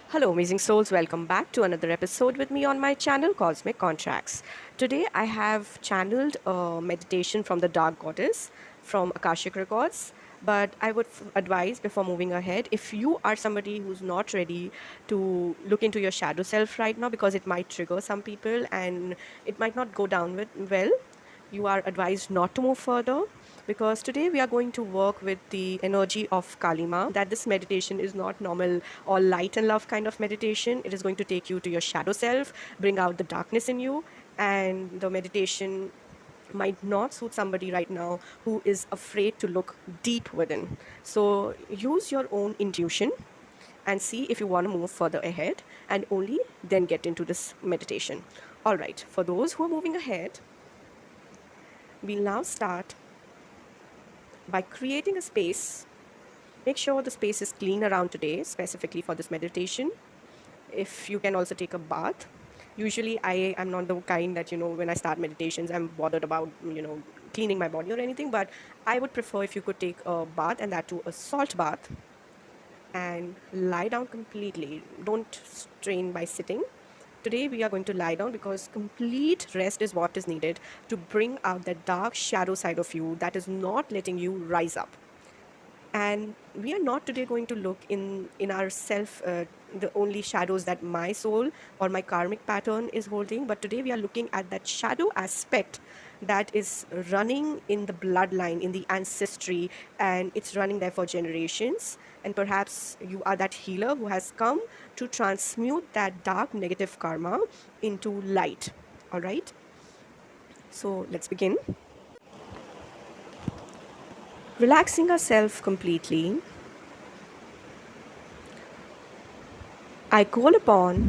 Hello, amazing souls. Welcome back to another episode with me on my channel, Cosmic Contracts. Today, I have channeled a meditation from the Dark Goddess from Akashic Records. But I would advise before moving ahead, if you are somebody who's not ready to look into your shadow self right now, because it might trigger some people and it might not go down well, you are advised not to move further because today we are going to work with the energy of Kalima. That this meditation is not normal or light and love kind of meditation. It is going to take you to your shadow self, bring out the darkness in you, and the meditation might not suit somebody right now who is afraid to look deep within. So use your own intuition and see if you want to move further ahead and only then get into this meditation. All right, for those who are moving ahead, we'll now start by creating a space. Make sure the space is clean around today, specifically for this meditation. If you can also take a bath. Usually, I am not the kind that, when I start meditations, I'm bothered about, cleaning my body or anything. But I would prefer if you could take a bath, and that too a salt bath, and lie down completely. Don't strain by sitting. Today we are going to lie down because complete rest is what is needed to bring out that dark shadow side of you that is not letting you rise up. And we are not today going to look in ourself the only shadows that my soul or my karmic pattern is holding, but today we are looking at that shadow aspect that is running in the bloodline, in the ancestry, and it's running there for generations. And perhaps you are that healer who has come to transmute that dark negative karma into light. All right, so let's begin. Relaxing ourselves completely, I call upon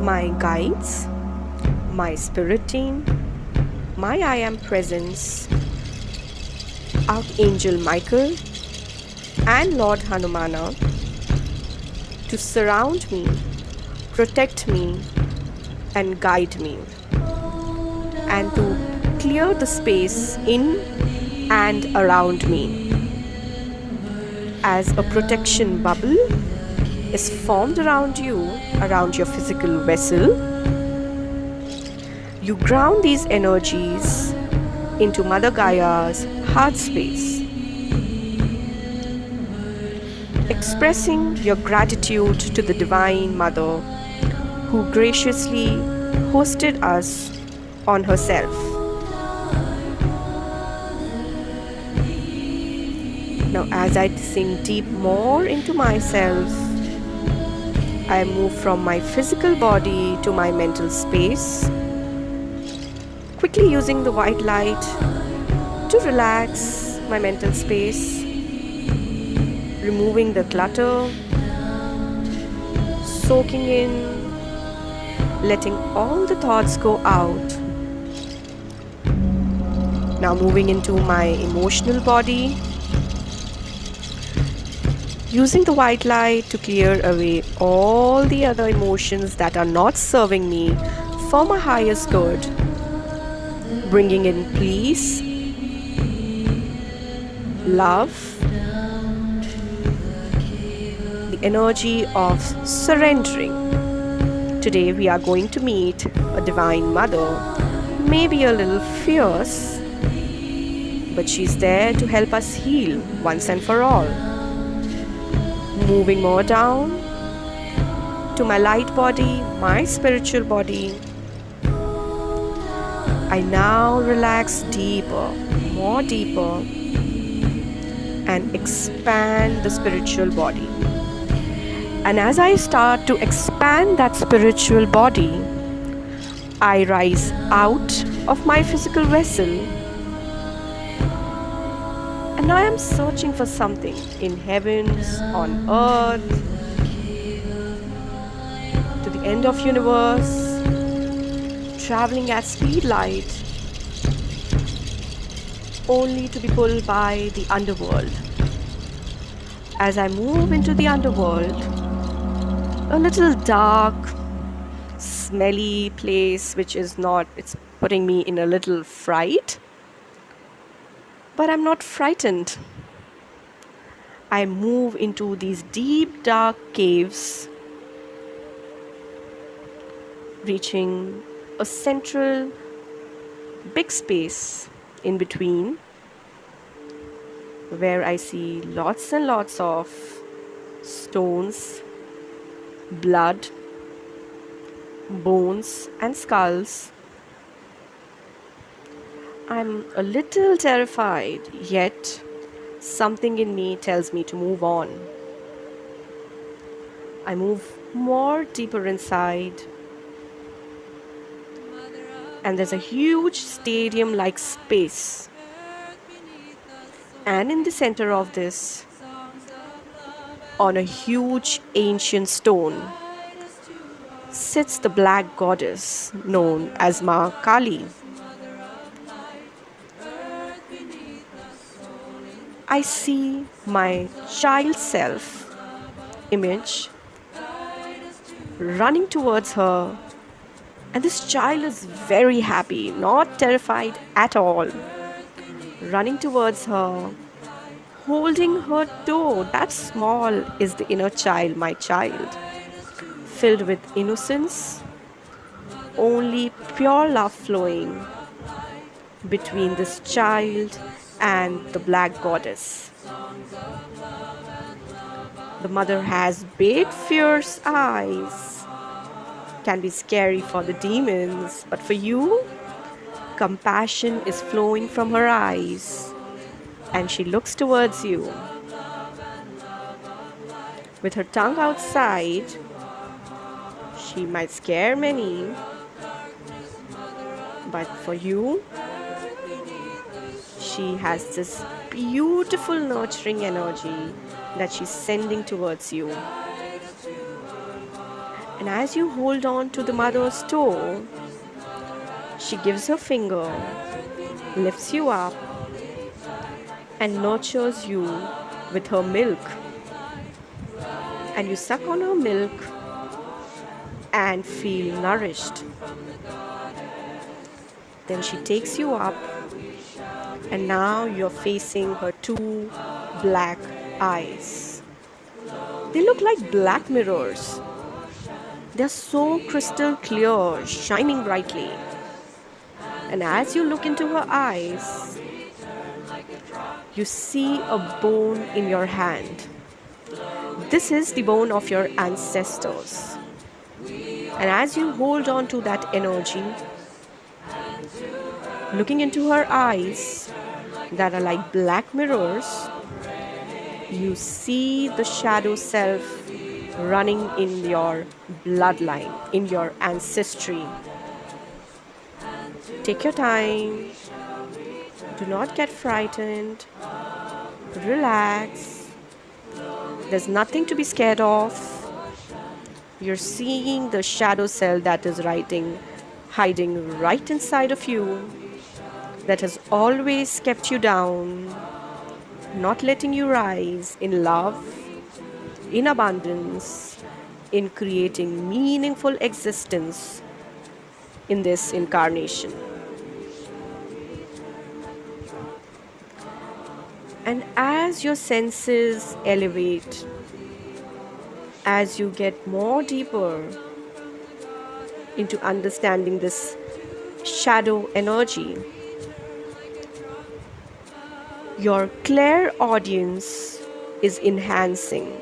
my guides, my spirit team, my I am presence, Archangel Michael, and Lord Hanumana to surround me, protect me, and guide me, and to clear the space in and around me as a protection bubble is formed around you, around your physical vessel. You ground these energies into Mother Gaia's heart space, expressing your gratitude to the Divine Mother who graciously hosted us on herself. Now, as I sink deep more into myself, I move from my physical body to my mental space, quickly using the white light to relax my mental space, removing the clutter, soaking in, letting all the thoughts go out. Now moving into my emotional body, using the white light to clear away all the other emotions that are not serving me for my highest good, bringing in peace, love, the energy of surrendering. Today we are going to meet a Divine Mother, maybe a little fierce, but she's there to help us heal once and for all. Moving more down to my light body, my spiritual body, I now relax deeper, more deeper, and expand the spiritual body. And as I start to expand that spiritual body, I rise out of my physical vessel. And now I am searching for something in heavens, on earth, to the end of universe, traveling at speed light, only to be pulled by the underworld. As I move into the underworld, a little dark, smelly place which is not, it's putting me in a little fright. But I'm not frightened. I move into these deep, dark caves, reaching a central big space in between where I see lots and lots of stones, blood, bones, and skulls. I'm a little terrified, yet something in me tells me to move on. I move more deeper inside, and there's a huge stadium like space. And in the center of this, on a huge ancient stone, sits the black goddess known as Ma Kali. I see my child self image running towards her, and this child is very happy, not terrified at all, running towards her, holding her toe. That small is the inner child, my child, filled with innocence, only pure love flowing between this child and the black goddess. The mother has big, fierce eyes. Can be scary for the demons, but for you, compassion is flowing from her eyes, and she looks towards you. With her tongue outside, she might scare many, but for you, she has this beautiful nurturing energy that she's sending towards you. And as you hold on to the mother's toe, she gives her finger, lifts you up, and nurtures you with her milk. And you suck on her milk and feel nourished. Then she takes you up, and now you're facing her two black eyes. They look like black mirrors. They're so crystal clear, shining brightly. And as you look into her eyes, you see a bone in your hand. This is the bone of your ancestors. And as you hold on to that energy, looking into her eyes that are like black mirrors, you see the shadow self running in your bloodline, in your ancestry. Take your time. Do not get frightened. Relax. There's nothing to be scared of. You're seeing the shadow self that is hiding right inside of you, that has always kept you down, not letting you rise in love, in abundance, in creating meaningful existence in this incarnation. And as your senses elevate, as you get more deeper into understanding this shadow energy, your clairaudience is enhancing,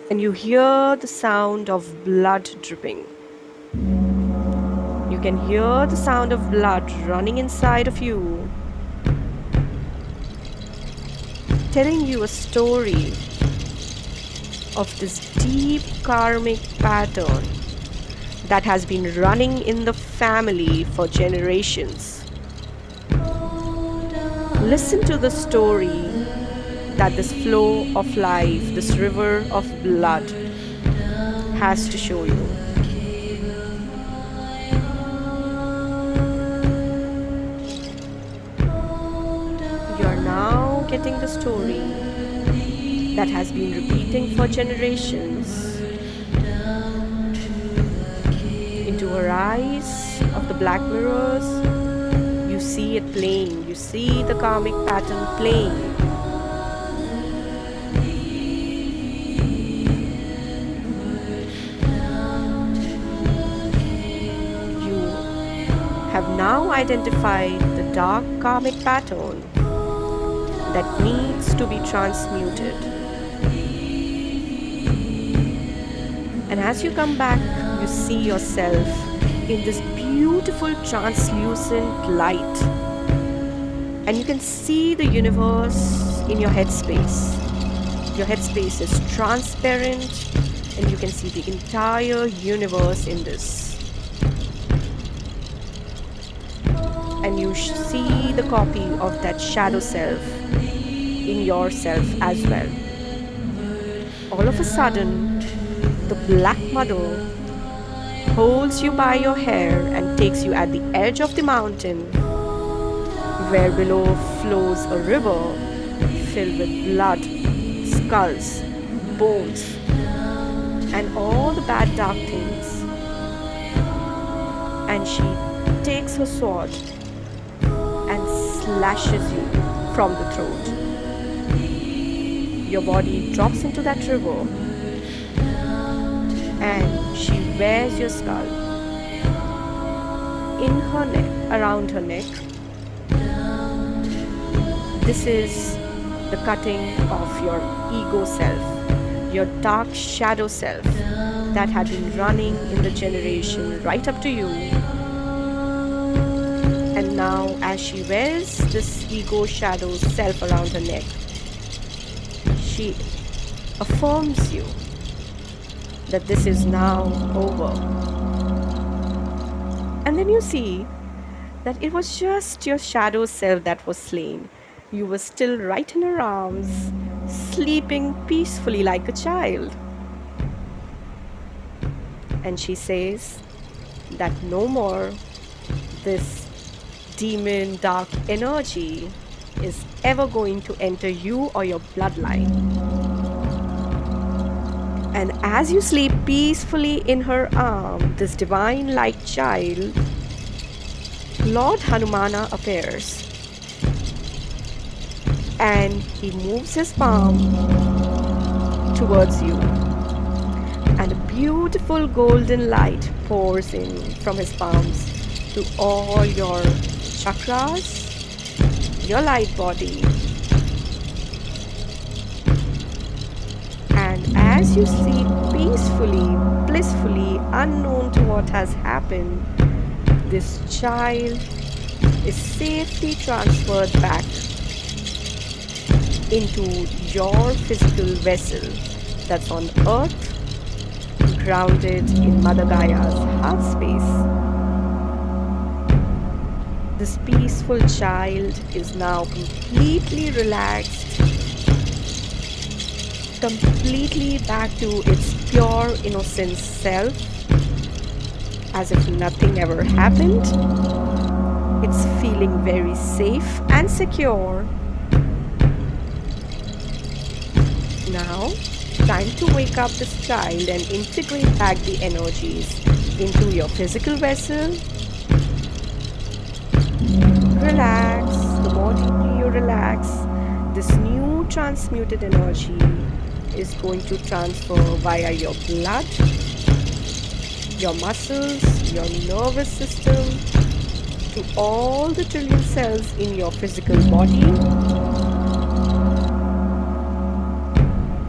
and you hear the sound of blood dripping. You can hear the sound of blood running inside of you, telling you a story of this deep karmic pattern that has been running in the family for generations. Listen to the story that this flow of life, this river of blood, has to show you. You are now getting the story that has been repeating for generations. Into her eyes of the black mirrors, you see it playing. You see the karmic pattern playing. now identify the dark karmic pattern that needs to be transmuted. And as you come back, you see yourself in this beautiful translucent light. And you can see the universe in your headspace. Your headspace is transparent, and you can see the entire universe in this. And you see the copy of that shadow self in yourself as well. All of a sudden, the Black Mother holds you by your hair and takes you at the edge of the mountain, where below flows a river filled with blood, skulls, bones, and all the bad dark things. And she takes her sword and slashes you from the throat. Your body drops into that river, and she wears your skull in her neck, around her neck. This is the cutting of your ego self, your dark shadow self that had been running in the generation right up to you. And now, as she wears this ego shadow self around her neck, she affirms you that this is now over. And then you see that it was just your shadow self that was slain. You were still right in her arms, sleeping peacefully like a child. And she says that no more this demon dark energy is ever going to enter you or your bloodline. And as you sleep peacefully in her arm, this divine light child, Lord Hanumana appears, and he moves his palm towards you, and a beautiful golden light pours in from his palms to all your chakras, your light body. And as you sleep peacefully, blissfully, unknown to what has happened, this child is safely transferred back into your physical vessel that's on earth, grounded in Mother Gaia's heart space. This peaceful child is now completely relaxed, completely back to its pure innocent self, as if nothing ever happened. It's feeling very safe and secure. Now, time to wake up this child and integrate back the energies into your physical vessel. Relax. The more deeply you relax, this new transmuted energy is going to transfer via your blood, your muscles, your nervous system, to all the trillion cells in your physical body.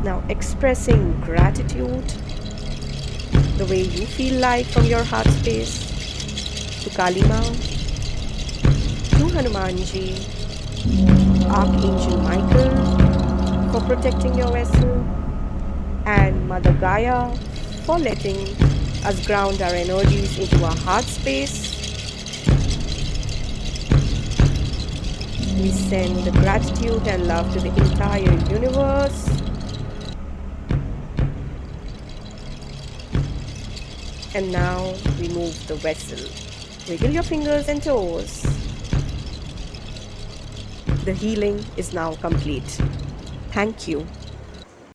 Now expressing gratitude, the way you feel like from your heart space, to Kalima, to Hanumanji, Archangel Michael for protecting your vessel, and Mother Gaia for letting us ground our energies into our heart space. We send the gratitude and love to the entire universe. And now we move the vessel. Wiggle your fingers and toes. The healing is now complete. Thank you.